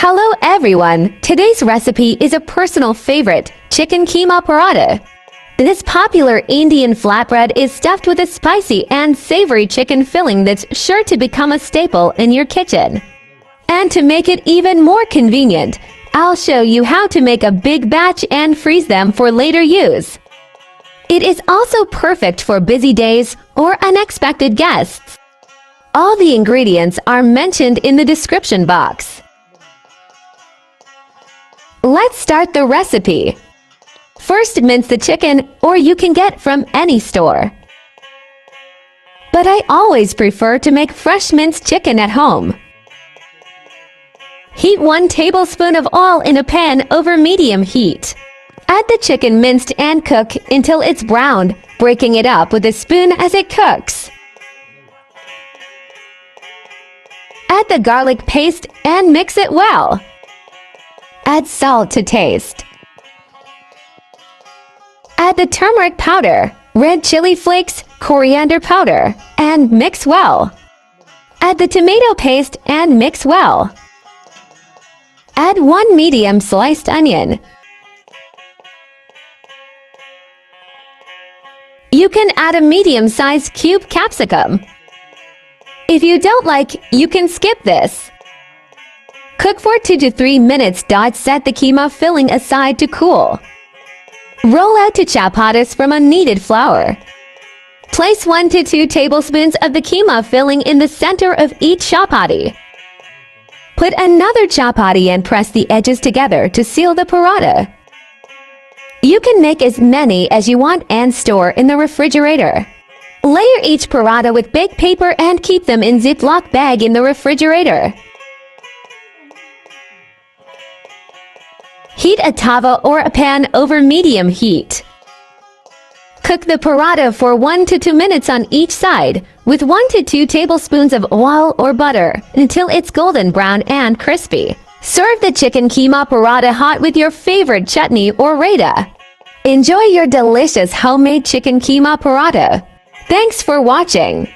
Hello everyone! Today's recipe is a personal favorite, chicken keema paratha. This popular Indian flatbread is stuffed with a spicy and savory chicken filling that's sure to become a staple in your kitchen. And to make it even more convenient, I'll show you how to make a big batch and freeze them for later use. It is also perfect for busy days or unexpected guests. All the ingredients are mentioned in the description box. Let's start the recipe. First, mince the chicken, or you can get from any store. But I always prefer to make fresh minced chicken at home. Heat 1 tablespoon of oil in a pan over medium heat. Add the chicken minced and cook until it's browned, breaking it up with a spoon as it cooks. Add the garlic paste and mix it well. Add salt to taste. Add the turmeric powder, red chili flakes, coriander powder, and mix well. Add the tomato paste and mix well. Add 1 medium sliced onion. You can add a medium-sized cube capsicum. If you don't like, you can skip this. Cook for 2 to 3 minutes. Set the keema filling aside to cool. Roll out to chapatis from a kneaded flour. Place 1 to 2 tablespoons of the keema filling in the center of each chapati. Put another chapati and press the edges together to seal the paratha. You can make as many as you want and store in the refrigerator. Layer each paratha with baked paper and keep them in Ziploc bag in the refrigerator. Heat a tawa or a pan over medium heat. Cook the paratha for 1 to 2 minutes on each side with 1 to 2 tablespoons of oil or butter until it's golden brown and crispy. Serve the chicken keema paratha hot with your favorite chutney or raita. Enjoy your delicious homemade chicken keema paratha. Thanks for watching.